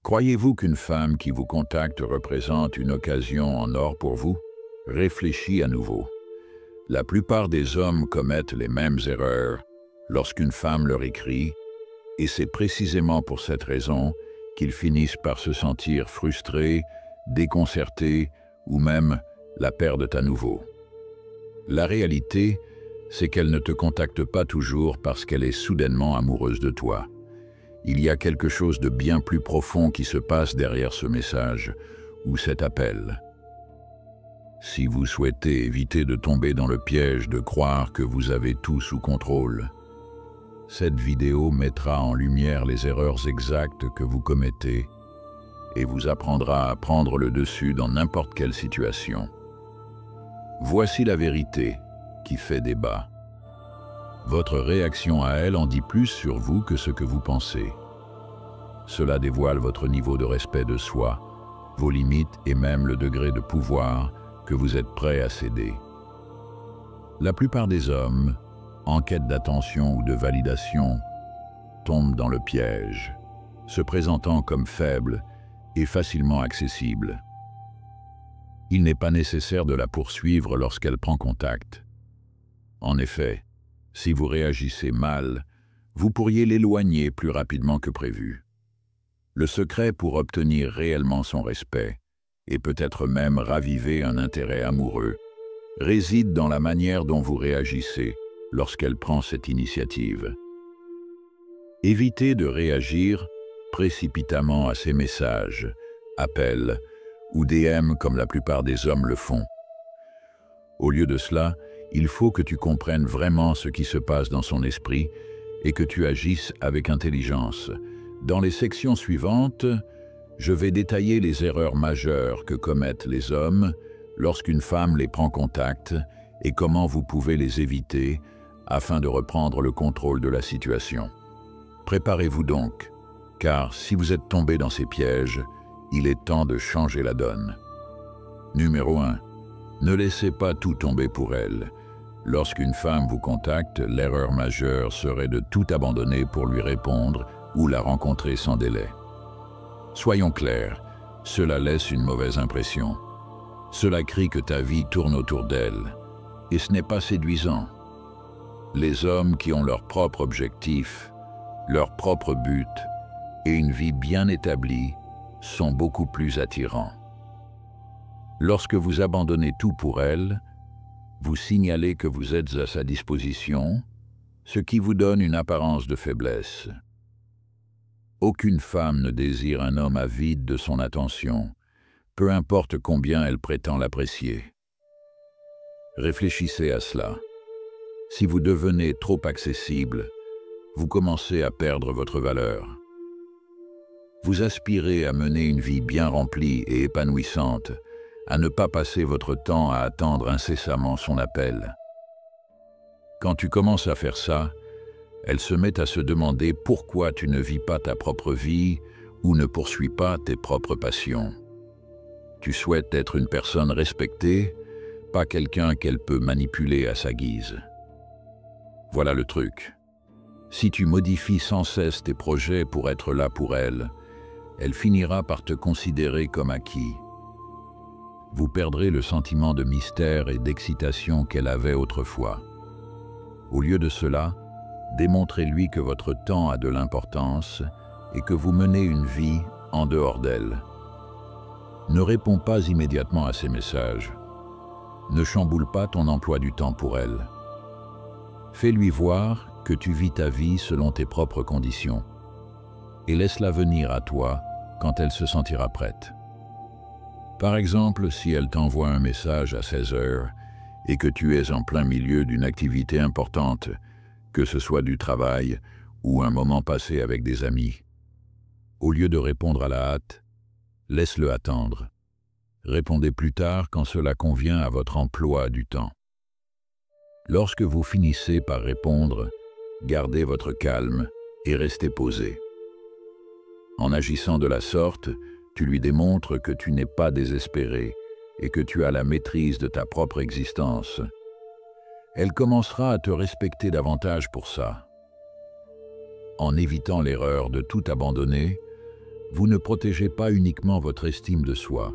Croyez-vous qu'une femme qui vous contacte représente une occasion en or pour vous? Réfléchis à nouveau. La plupart des hommes commettent les mêmes erreurs lorsqu'une femme leur écrit, et c'est précisément pour cette raison qu'ils finissent par se sentir frustrés, déconcertés ou même la perdent à nouveau. La réalité, c'est qu'elle ne te contacte pas toujours parce qu'elle est soudainement amoureuse de toi. Il y a quelque chose de bien plus profond qui se passe derrière ce message ou cet appel. Si vous souhaitez éviter de tomber dans le piège de croire que vous avez tout sous contrôle, cette vidéo mettra en lumière les erreurs exactes que vous commettez et vous apprendra à prendre le dessus dans n'importe quelle situation. Voici la vérité qui fait débat. Votre réaction à elle en dit plus sur vous que ce que vous pensez. Cela dévoile votre niveau de respect de soi, vos limites et même le degré de pouvoir que vous êtes prêt à céder. La plupart des hommes, en quête d'attention ou de validation, tombent dans le piège, se présentant comme faibles et facilement accessibles. Il n'est pas nécessaire de la poursuivre lorsqu'elle prend contact. En effet, si vous réagissez mal, vous pourriez l'éloigner plus rapidement que prévu. Le secret pour obtenir réellement son respect, et peut-être même raviver un intérêt amoureux, réside dans la manière dont vous réagissez lorsqu'elle prend cette initiative. Évitez de réagir précipitamment à ses messages, appels ou DM comme la plupart des hommes le font. Au lieu de cela, il faut que tu comprennes vraiment ce qui se passe dans son esprit et que tu agisses avec intelligence. Dans les sections suivantes, je vais détailler les erreurs majeures que commettent les hommes lorsqu'une femme les prend contact et comment vous pouvez les éviter afin de reprendre le contrôle de la situation. Préparez-vous donc, car si vous êtes tombé dans ces pièges, il est temps de changer la donne. Numéro 1. Ne laissez pas tout tomber pour elle. Lorsqu'une femme vous contacte, l'erreur majeure serait de tout abandonner pour lui répondre ou la rencontrer sans délai. Soyons clairs, cela laisse une mauvaise impression. Cela crie que ta vie tourne autour d'elle, et ce n'est pas séduisant. Les hommes qui ont leur propre objectif, leur propre but et une vie bien établie sont beaucoup plus attirants. Lorsque vous abandonnez tout pour elle, vous signalez que vous êtes à sa disposition, ce qui vous donne une apparence de faiblesse. Aucune femme ne désire un homme avide de son attention, peu importe combien elle prétend l'apprécier. Réfléchissez à cela. Si vous devenez trop accessible, vous commencez à perdre votre valeur. Vous aspirez à mener une vie bien remplie et épanouissante, à ne pas passer votre temps à attendre incessamment son appel. Quand tu commences à faire ça, elle se met à se demander pourquoi tu ne vis pas ta propre vie ou ne poursuis pas tes propres passions. Tu souhaites être une personne respectée, pas quelqu'un qu'elle peut manipuler à sa guise. Voilà le truc. Si tu modifies sans cesse tes projets pour être là pour elle, elle finira par te considérer comme acquis. Vous perdrez le sentiment de mystère et d'excitation qu'elle avait autrefois. Au lieu de cela, démontrez-lui que votre temps a de l'importance et que vous menez une vie en dehors d'elle. Ne réponds pas immédiatement à ses messages. Ne chamboule pas ton emploi du temps pour elle. Fais-lui voir que tu vis ta vie selon tes propres conditions et laisse-la venir à toi quand elle se sentira prête. Par exemple, si elle t'envoie un message à 16 heures et que tu es en plein milieu d'une activité importante, que ce soit du travail ou un moment passé avec des amis, au lieu de répondre à la hâte, laisse-le attendre. Répondez plus tard quand cela convient à votre emploi du temps. Lorsque vous finissez par répondre, gardez votre calme et restez posé. En agissant de la sorte, tu lui démontres que tu n'es pas désespéré et que tu as la maîtrise de ta propre existence. Elle commencera à te respecter davantage pour ça. En évitant l'erreur de tout abandonner, Vous ne protégez pas uniquement votre estime de soi,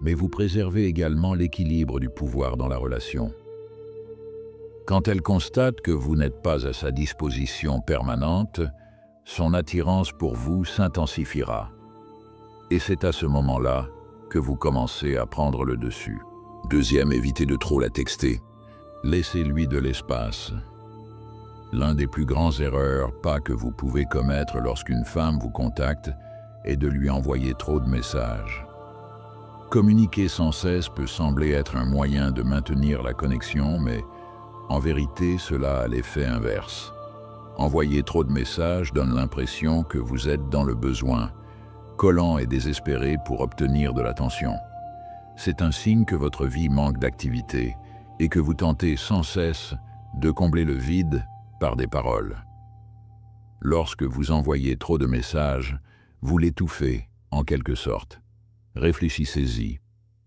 mais vous préservez également l'équilibre du pouvoir dans la relation. Quand elle constate que vous n'êtes pas à sa disposition permanente, son attirance pour vous s'intensifiera. Et c'est à ce moment-là que vous commencez à prendre le dessus. Deuxième, évitez de trop la texter. Laissez-lui de l'espace. L'un des plus grands erreurs pas que vous pouvez commettre lorsqu'une femme vous contacte est de lui envoyer trop de messages. Communiquer sans cesse peut sembler être un moyen de maintenir la connexion, mais en vérité, cela a l'effet inverse. Envoyer trop de messages donne l'impression que vous êtes dans le besoin, collant et désespéré pour obtenir de l'attention. C'est un signe que votre vie manque d'activité et que vous tentez sans cesse de combler le vide par des paroles. Lorsque vous envoyez trop de messages, vous l'étouffez, en quelque sorte. Réfléchissez-y.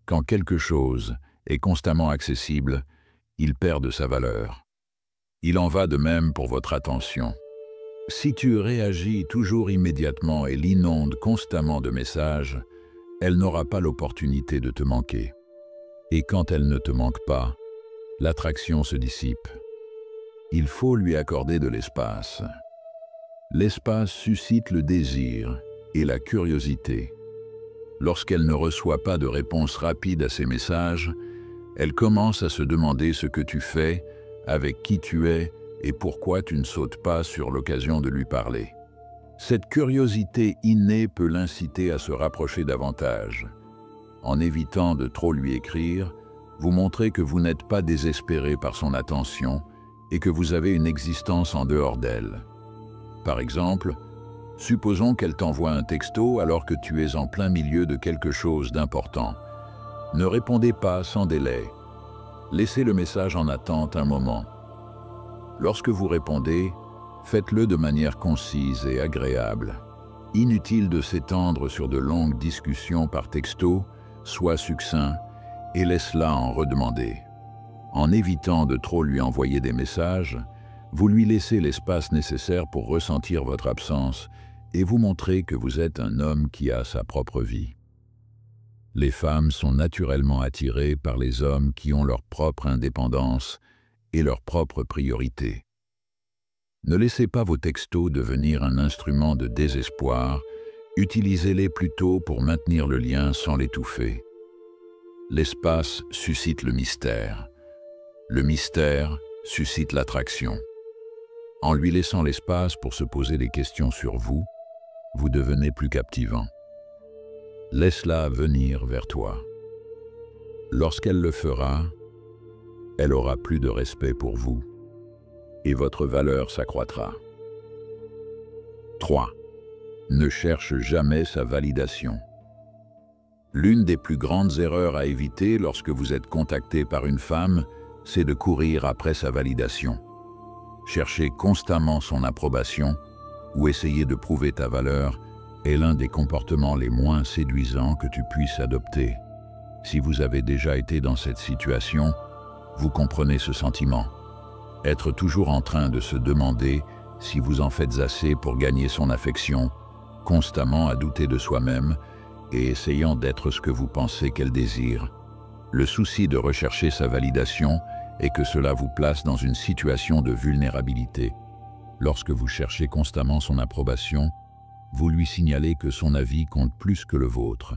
Quand quelque chose est constamment accessible, il perd de sa valeur. Il en va de même pour votre attention. Si tu réagis toujours immédiatement et l'inondes constamment de messages, elle n'aura pas l'opportunité de te manquer. Et quand elle ne te manque pas, l'attraction se dissipe. Il faut lui accorder de l'espace. L'espace suscite le désir et la curiosité. Lorsqu'elle ne reçoit pas de réponse rapide à ses messages, elle commence à se demander ce que tu fais, avec qui tu es et pourquoi tu ne sautes pas sur l'occasion de lui parler. Cette curiosité innée peut l'inciter à se rapprocher davantage. En évitant de trop lui écrire, vous montrez que vous n'êtes pas désespéré par son attention et que vous avez une existence en dehors d'elle. Par exemple, supposons qu'elle t'envoie un texto alors que tu es en plein milieu de quelque chose d'important. Ne répondez pas sans délai. Laissez le message en attente un moment. Lorsque vous répondez, faites-le de manière concise et agréable. Inutile de s'étendre sur de longues discussions par texto, sois succinct et laisse-la en redemander. En évitant de trop lui envoyer des messages, vous lui laissez l'espace nécessaire pour ressentir votre absence et vous montrez que vous êtes un homme qui a sa propre vie. Les femmes sont naturellement attirées par les hommes qui ont leur propre indépendance et leurs propres priorités. Ne laissez pas vos textos devenir un instrument de désespoir, utilisez-les plutôt pour maintenir le lien sans l'étouffer. L'espace suscite le mystère suscite l'attraction. En lui laissant l'espace pour se poser des questions sur vous, vous devenez plus captivant. Laisse-la venir vers toi. Lorsqu'elle le fera, elle aura plus de respect pour vous et votre valeur s'accroîtra. 3. Ne cherche jamais sa validation. L'une des plus grandes erreurs à éviter lorsque vous êtes contacté par une femme, c'est de courir après sa validation. Chercher constamment son approbation ou essayer de prouver ta valeur est l'un des comportements les moins séduisants que tu puisses adopter. Si vous avez déjà été dans cette situation, vous comprenez ce sentiment. Être toujours en train de se demander si vous en faites assez pour gagner son affection, constamment à douter de soi-même et essayant d'être ce que vous pensez qu'elle désire. Le souci de rechercher sa validation est que cela vous place dans une situation de vulnérabilité. Lorsque vous cherchez constamment son approbation, vous lui signalez que son avis compte plus que le vôtre.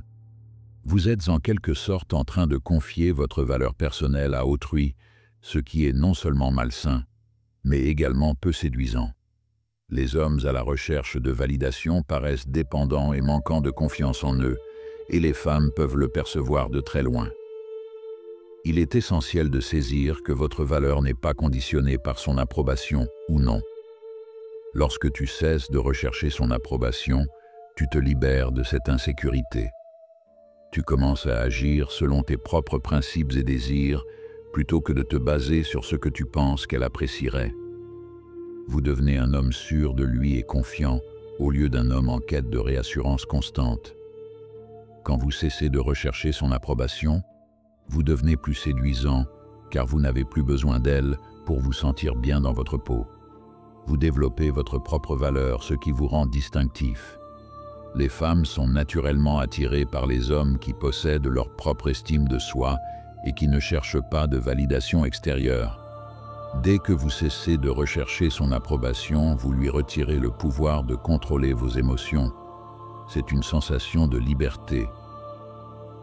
Vous êtes en quelque sorte en train de confier votre valeur personnelle à autrui, ce qui est non seulement malsain, mais également peu séduisant. Les hommes à la recherche de validation paraissent dépendants et manquant de confiance en eux, et les femmes peuvent le percevoir de très loin. Il est essentiel de saisir que votre valeur n'est pas conditionnée par son approbation ou non. Lorsque tu cesses de rechercher son approbation, tu te libères de cette insécurité. Tu commences à agir selon tes propres principes et désirs, plutôt que de te baser sur ce que tu penses qu'elle apprécierait. Vous devenez un homme sûr de lui et confiant, au lieu d'un homme en quête de réassurance constante. Quand vous cessez de rechercher son approbation, vous devenez plus séduisant, car vous n'avez plus besoin d'elle pour vous sentir bien dans votre peau. Vous développez votre propre valeur, ce qui vous rend distinctif. Les femmes sont naturellement attirées par les hommes qui possèdent leur propre estime de soi et qui ne cherchent pas de validation extérieure. Dès que vous cessez de rechercher son approbation, vous lui retirez le pouvoir de contrôler vos émotions. C'est une sensation de liberté.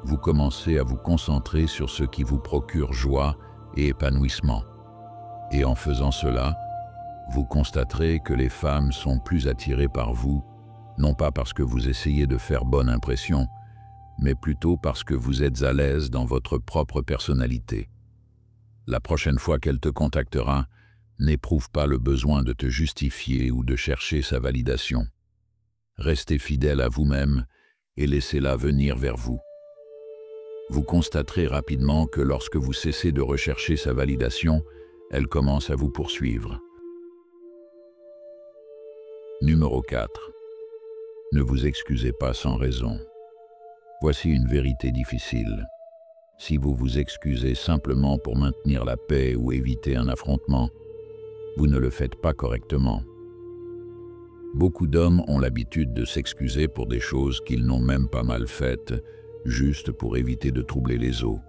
Vous commencez à vous concentrer sur ce qui vous procure joie et épanouissement. Et en faisant cela, vous constaterez que les femmes sont plus attirées par vous, non pas parce que vous essayez de faire bonne impression, mais plutôt parce que vous êtes à l'aise dans votre propre personnalité. La prochaine fois qu'elle te contactera, n'éprouve pas le besoin de te justifier ou de chercher sa validation. Restez fidèle à vous-même et laissez-la venir vers vous. Vous constaterez rapidement que lorsque vous cessez de rechercher sa validation, elle commence à vous poursuivre. Numéro 4. Ne vous excusez pas sans raison. Voici une vérité difficile. Si vous vous excusez simplement pour maintenir la paix ou éviter un affrontement, vous ne le faites pas correctement. Beaucoup d'hommes ont l'habitude de s'excuser pour des choses qu'ils n'ont même pas mal faites, juste pour éviter de troubler les eaux.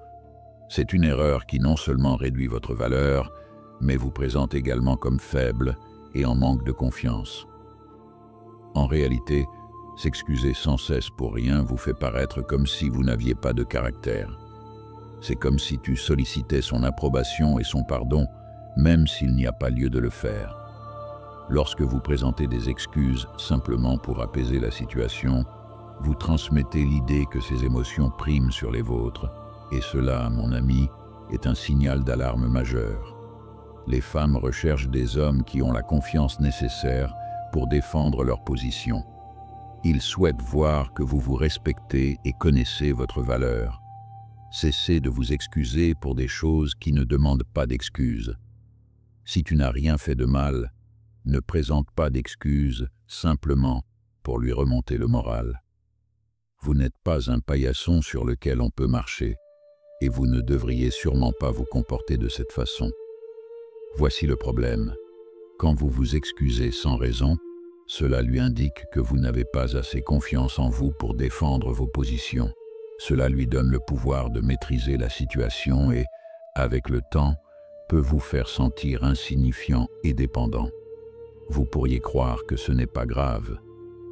C'est une erreur qui non seulement réduit votre valeur, mais vous présente également comme faible et en manque de confiance. En réalité, s'excuser sans cesse pour rien vous fait paraître comme si vous n'aviez pas de caractère. C'est comme si tu sollicitais son approbation et son pardon, même s'il n'y a pas lieu de le faire. Lorsque vous présentez des excuses simplement pour apaiser la situation, vous transmettez l'idée que ces émotions priment sur les vôtres, et cela, mon ami, est un signal d'alarme majeur. Les femmes recherchent des hommes qui ont la confiance nécessaire pour défendre leur position. Ils souhaitent voir que vous vous respectez et connaissez votre valeur. Cessez de vous excuser pour des choses qui ne demandent pas d'excuses. Si tu n'as rien fait de mal, ne présente pas d'excuses simplement pour lui remonter le moral. Vous n'êtes pas un paillasson sur lequel on peut marcher, et vous ne devriez sûrement pas vous comporter de cette façon. Voici le problème. Quand vous vous excusez sans raison, cela lui indique que vous n'avez pas assez confiance en vous pour défendre vos positions. Cela lui donne le pouvoir de maîtriser la situation et, avec le temps, peut vous faire sentir insignifiant et dépendant. Vous pourriez croire que ce n'est pas grave,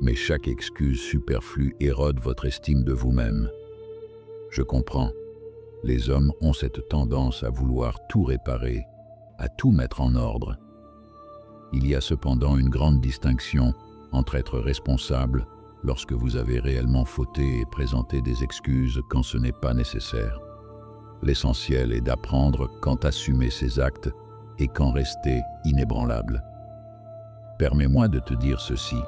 mais chaque excuse superflue érode votre estime de vous-même. Je comprends. Les hommes ont cette tendance à vouloir tout réparer, à tout mettre en ordre. Il y a cependant une grande distinction entre être responsable lorsque vous avez réellement fauté et présenter des excuses quand ce n'est pas nécessaire. L'essentiel est d'apprendre quand assumer ses actes et quand rester inébranlable. Permets-moi de te dire ceci.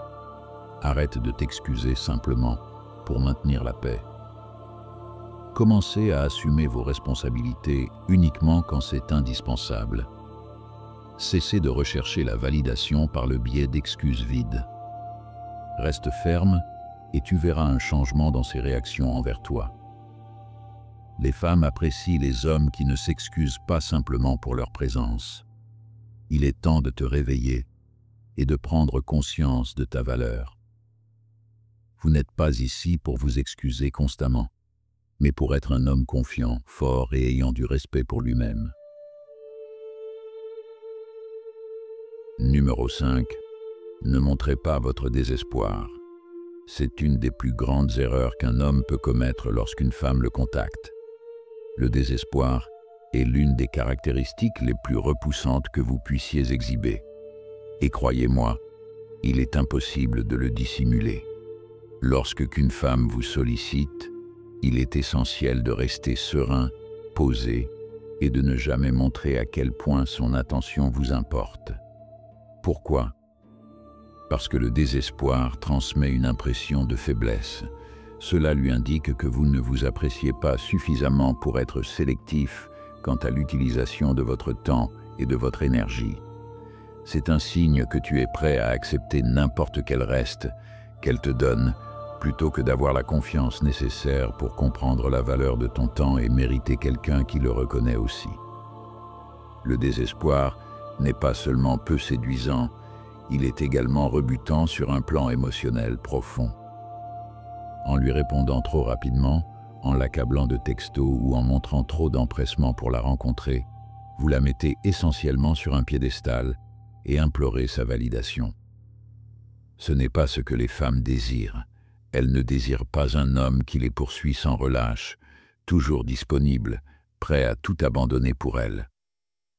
Arrête de t'excuser simplement pour maintenir la paix. Commencez à assumer vos responsabilités uniquement quand c'est indispensable. Cessez de rechercher la validation par le biais d'excuses vides. Reste ferme et tu verras un changement dans ses réactions envers toi. Les femmes apprécient les hommes qui ne s'excusent pas simplement pour leur présence. Il est temps de te réveiller et de prendre conscience de ta valeur. Vous n'êtes pas ici pour vous excuser constamment, mais pour être un homme confiant, fort et ayant du respect pour lui-même. Numéro 5. Ne montrez pas votre désespoir. C'est une des plus grandes erreurs qu'un homme peut commettre lorsqu'une femme le contacte. Le désespoir est l'une des caractéristiques les plus repoussantes que vous puissiez exhiber. Et croyez-moi, il est impossible de le dissimuler. Lorsque qu'une femme vous sollicite, il est essentiel de rester serein, posé et de ne jamais montrer à quel point son attention vous importe. Pourquoi ? Parce que le désespoir transmet une impression de faiblesse. Cela lui indique que vous ne vous appréciez pas suffisamment pour être sélectif quant à l'utilisation de votre temps et de votre énergie. C'est un signe que tu es prêt à accepter n'importe quel reste qu'elle te donne, plutôt que d'avoir la confiance nécessaire pour comprendre la valeur de ton temps et mériter quelqu'un qui le reconnaît aussi. Le désespoir n'est pas seulement peu séduisant, il est également rebutant sur un plan émotionnel profond. En lui répondant trop rapidement, en l'accablant de textos ou en montrant trop d'empressement pour la rencontrer, vous la mettez essentiellement sur un piédestal et implorez sa validation. Ce n'est pas ce que les femmes désirent. Elles ne désirent pas un homme qui les poursuit sans relâche, toujours disponible, prêt à tout abandonner pour elles.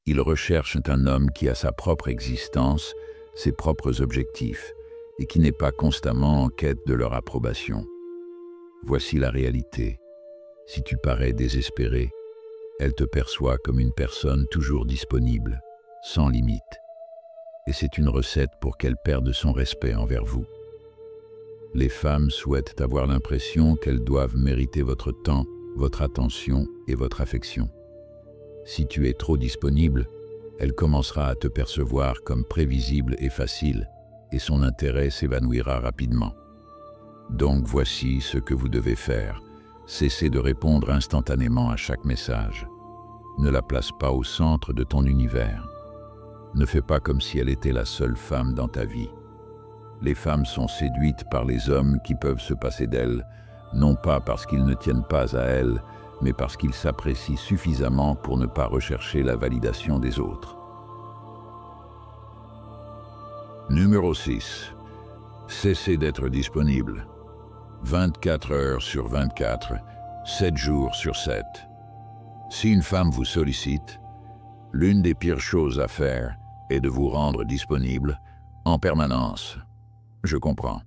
Ils recherchent un homme qui a sa propre existence, ses propres objectifs, et qui n'est pas constamment en quête de leur approbation. Voici la réalité. Si tu parais désespéré, elle te perçoit comme une personne toujours disponible, sans limite. Et c'est une recette pour qu'elle perde son respect envers vous. Les femmes souhaitent avoir l'impression qu'elles doivent mériter votre temps, votre attention et votre affection. Si tu es trop disponible, elle commencera à te percevoir comme prévisible et facile, et son intérêt s'évanouira rapidement. Donc voici ce que vous devez faire. Cessez de répondre instantanément à chaque message. Ne la place pas au centre de ton univers. Ne fais pas comme si elle était la seule femme dans ta vie. Les femmes sont séduites par les hommes qui peuvent se passer d'elles, non pas parce qu'ils ne tiennent pas à elles, mais parce qu'ils s'apprécient suffisamment pour ne pas rechercher la validation des autres. Numéro 6. Cessez d'être disponible. 24 heures sur 24, 7 jours sur 7. Si une femme vous sollicite, l'une des pires choses à faire est de vous rendre disponible en permanence. Je comprends.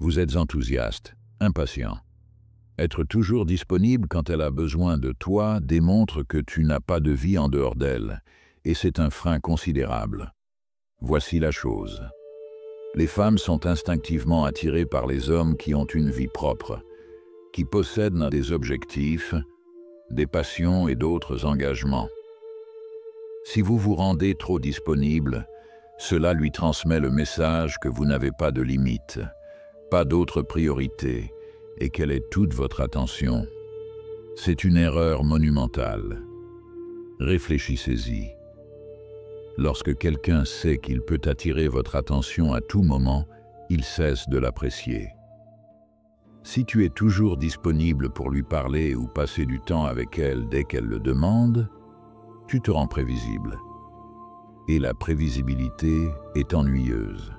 Vous êtes enthousiaste, impatient. Être toujours disponible quand elle a besoin de toi démontre que tu n'as pas de vie en dehors d'elle, et c'est un frein considérable. Voici la chose. Les femmes sont instinctivement attirées par les hommes qui ont une vie propre, qui possèdent des objectifs, des passions et d'autres engagements. Si vous vous rendez trop disponible, cela lui transmet le message que vous n'avez pas de limites, pas d'autres priorités, et qu'elle est toute votre attention. C'est une erreur monumentale. Réfléchissez-y. Lorsque quelqu'un sait qu'il peut attirer votre attention à tout moment, il cesse de l'apprécier. Si tu es toujours disponible pour lui parler ou passer du temps avec elle dès qu'elle le demande, tu te rends prévisible. Et la prévisibilité est ennuyeuse.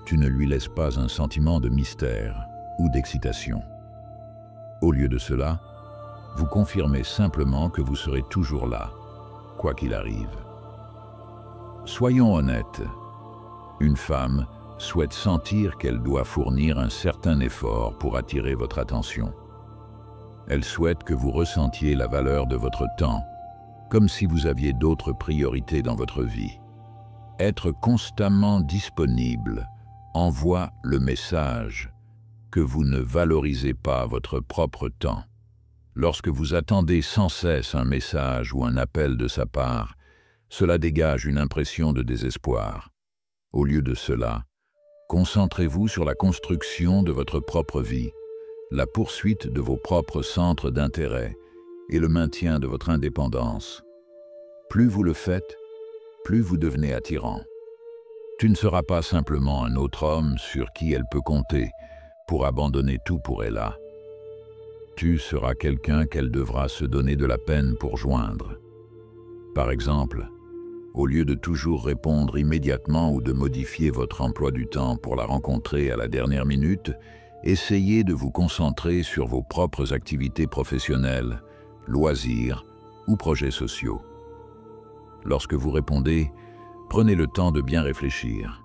Tu ne lui laisses pas un sentiment de mystère ou d'excitation. Au lieu de cela, vous confirmez simplement que vous serez toujours là, quoi qu'il arrive. Soyons honnêtes, une femme souhaite sentir qu'elle doit fournir un certain effort pour attirer votre attention. Elle souhaite que vous ressentiez la valeur de votre temps, comme si vous aviez d'autres priorités dans votre vie. Être constamment disponible envoie le message que vous ne valorisez pas votre propre temps. Lorsque vous attendez sans cesse un message ou un appel de sa part, cela dégage une impression de désespoir. Au lieu de cela, concentrez-vous sur la construction de votre propre vie, la poursuite de vos propres centres d'intérêt et le maintien de votre indépendance. Plus vous le faites, plus vous devenez attirant. Tu ne seras pas simplement un autre homme sur qui elle peut compter pour abandonner tout pour elle. Tu seras quelqu'un qu'elle devra se donner de la peine pour joindre. Par exemple, au lieu de toujours répondre immédiatement ou de modifier votre emploi du temps pour la rencontrer à la dernière minute, essayez de vous concentrer sur vos propres activités professionnelles, loisirs ou projets sociaux. Lorsque vous répondez, prenez le temps de bien réfléchir.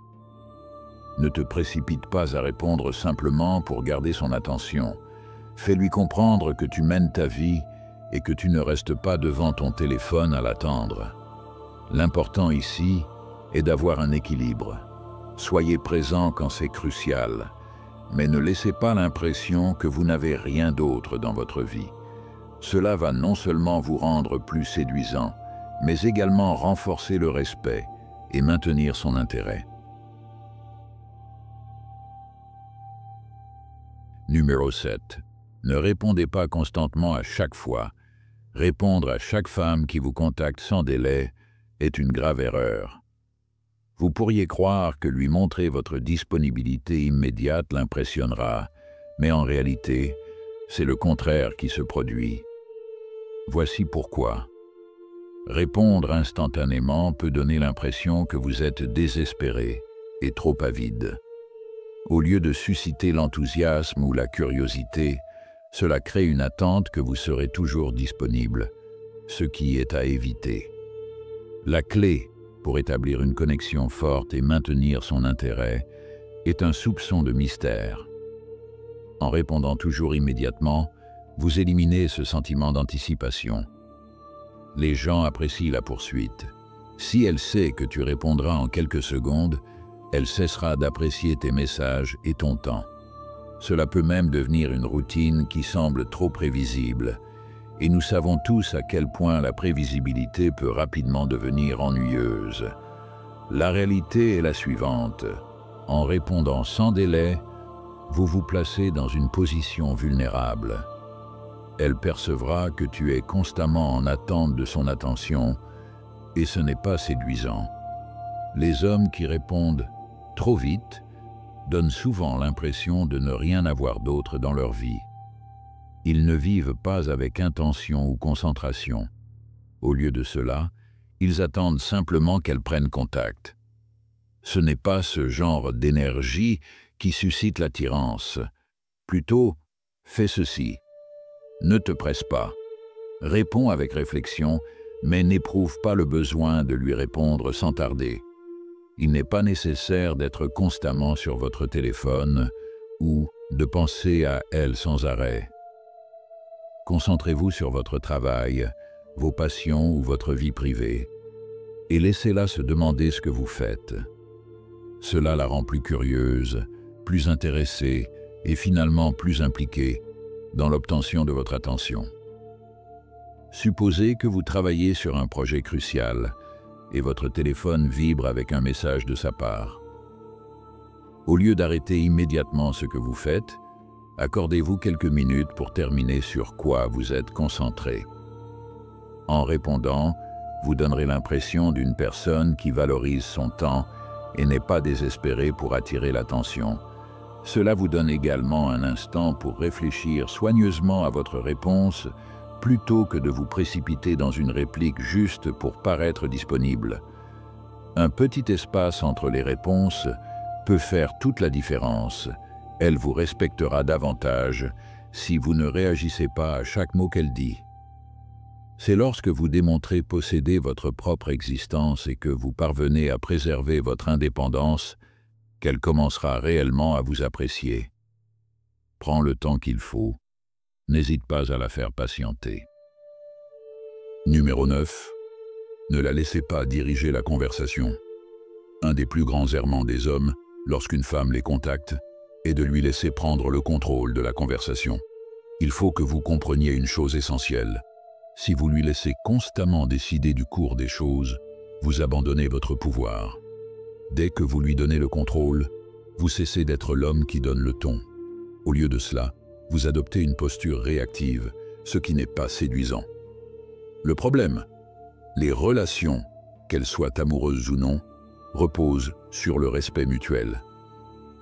Ne te précipite pas à répondre simplement pour garder son attention. Fais-lui comprendre que tu mènes ta vie et que tu ne restes pas devant ton téléphone à l'attendre. L'important ici est d'avoir un équilibre. Soyez présent quand c'est crucial, mais ne laissez pas l'impression que vous n'avez rien d'autre dans votre vie. Cela va non seulement vous rendre plus séduisant, mais également renforcer le respect et maintenir son intérêt. Numéro 7. Ne répondez pas constamment à chaque fois. Répondre à chaque femme qui vous contacte sans délai est une grave erreur. Vous pourriez croire que lui montrer votre disponibilité immédiate l'impressionnera, mais en réalité, c'est le contraire qui se produit. Voici pourquoi. Répondre instantanément peut donner l'impression que vous êtes désespéré et trop avide. Au lieu de susciter l'enthousiasme ou la curiosité, cela crée une attente que vous serez toujours disponible, ce qui est à éviter. La clé pour établir une connexion forte et maintenir son intérêt est un soupçon de mystère. En répondant toujours immédiatement, vous éliminez ce sentiment d'anticipation. Les gens apprécient la poursuite. Si elle sait que tu répondras en quelques secondes, elle cessera d'apprécier tes messages et ton temps. Cela peut même devenir une routine qui semble trop prévisible, et nous savons tous à quel point la prévisibilité peut rapidement devenir ennuyeuse. La réalité est la suivante. En répondant sans délai, vous vous placez dans une position vulnérable. Elle percevra que tu es constamment en attente de son attention, et ce n'est pas séduisant. Les hommes qui répondent trop vite donnent souvent l'impression de ne rien avoir d'autre dans leur vie. Ils ne vivent pas avec intention ou concentration. Au lieu de cela, ils attendent simplement qu'elle prenne contact. Ce n'est pas ce genre d'énergie qui suscite l'attirance. Plutôt, fais ceci. Ne te presse pas. Réponds avec réflexion, mais n'éprouve pas le besoin de lui répondre sans tarder. Il n'est pas nécessaire d'être constamment sur votre téléphone ou de penser à elle sans arrêt. Concentrez-vous sur votre travail, vos passions ou votre vie privée, et laissez-la se demander ce que vous faites. Cela la rend plus curieuse, plus intéressée et finalement plus impliquée dans l'obtention de votre attention. Supposez que vous travaillez sur un projet crucial et votre téléphone vibre avec un message de sa part. Au lieu d'arrêter immédiatement ce que vous faites, accordez-vous quelques minutes pour terminer sur quoi vous êtes concentré. En répondant, vous donnerez l'impression d'une personne qui valorise son temps et n'est pas désespérée pour attirer l'attention. Cela vous donne également un instant pour réfléchir soigneusement à votre réponse plutôt que de vous précipiter dans une réplique juste pour paraître disponible. Un petit espace entre les réponses peut faire toute la différence. Elle vous respectera davantage si vous ne réagissez pas à chaque mot qu'elle dit. C'est lorsque vous démontrez posséder votre propre existence et que vous parvenez à préserver votre indépendance qu'elle commencera réellement à vous apprécier. Prends le temps qu'il faut. N'hésite pas à la faire patienter. Numéro 9. Ne la laissez pas diriger la conversation. Un des plus grands errements des hommes, lorsqu'une femme les contacte, est de lui laisser prendre le contrôle de la conversation. Il faut que vous compreniez une chose essentielle. Si vous lui laissez constamment décider du cours des choses, vous abandonnez votre pouvoir. Dès que vous lui donnez le contrôle, vous cessez d'être l'homme qui donne le ton. Au lieu de cela, vous adoptez une posture réactive, ce qui n'est pas séduisant. Le problème, les relations, qu'elles soient amoureuses ou non, reposent sur le respect mutuel.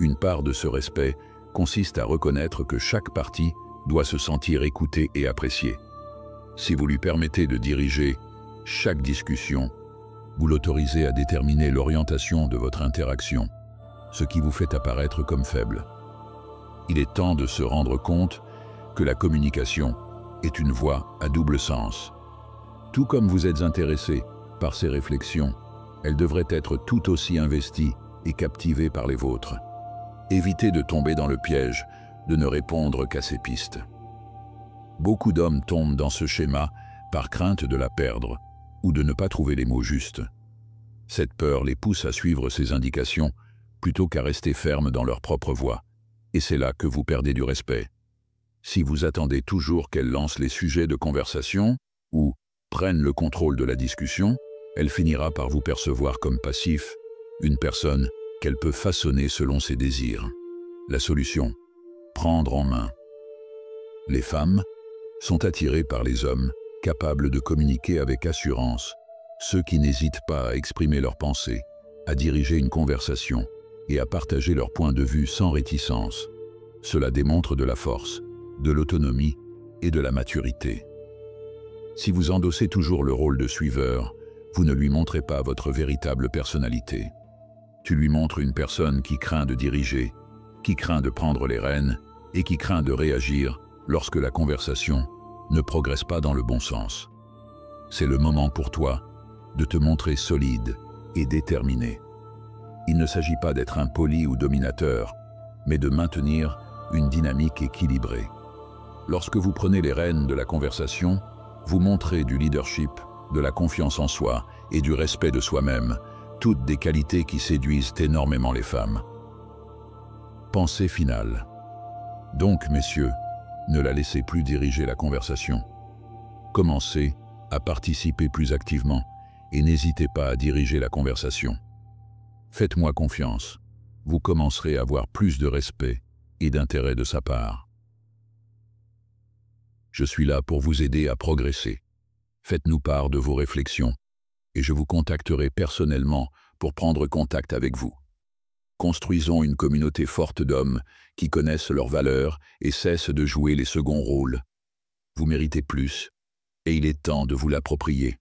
Une part de ce respect consiste à reconnaître que chaque partie doit se sentir écoutée et appréciée. Si vous lui permettez de diriger chaque discussion, vous l'autorisez à déterminer l'orientation de votre interaction, ce qui vous fait apparaître comme faible. Il est temps de se rendre compte que la communication est une voie à double sens. Tout comme vous êtes intéressé par ses réflexions, elle devrait être tout aussi investie et captivée par les vôtres. Évitez de tomber dans le piège de ne répondre qu'à ses pistes. Beaucoup d'hommes tombent dans ce schéma par crainte de la perdre ou de ne pas trouver les mots justes. Cette peur les pousse à suivre ses indications plutôt qu'à rester fermes dans leur propre voie, et c'est là que vous perdez du respect. Si vous attendez toujours qu'elle lance les sujets de conversation ou prenne le contrôle de la discussion, elle finira par vous percevoir comme passif, une personne qu'elle peut façonner selon ses désirs. La solution, prendre en main. Les femmes sont attirées par les hommes capables de communiquer avec assurance, ceux qui n'hésitent pas à exprimer leurs pensées, à diriger une conversation et à partager leur point de vue sans réticence. Cela démontre de la force, de l'autonomie et de la maturité. Si vous endossez toujours le rôle de suiveur, vous ne lui montrez pas votre véritable personnalité. Tu lui montres une personne qui craint de diriger, qui craint de prendre les rênes et qui craint de réagir lorsque la conversation ne progresse pas dans le bon sens. C'est le moment pour toi de te montrer solide et déterminé. Il ne s'agit pas d'être impoli ou dominateur, mais de maintenir une dynamique équilibrée. Lorsque vous prenez les rênes de la conversation, vous montrez du leadership, de la confiance en soi et du respect de soi-même, toutes des qualités qui séduisent énormément les femmes. Pensée finale. Donc, messieurs, ne la laissez plus diriger la conversation. Commencez à participer plus activement et n'hésitez pas à diriger la conversation. Faites-moi confiance, vous commencerez à avoir plus de respect et d'intérêt de sa part. Je suis là pour vous aider à progresser. Faites-nous part de vos réflexions et je vous contacterai personnellement pour prendre contact avec vous. Construisons une communauté forte d'hommes qui connaissent leurs valeurs et cessent de jouer les seconds rôles. Vous méritez plus et il est temps de vous l'approprier.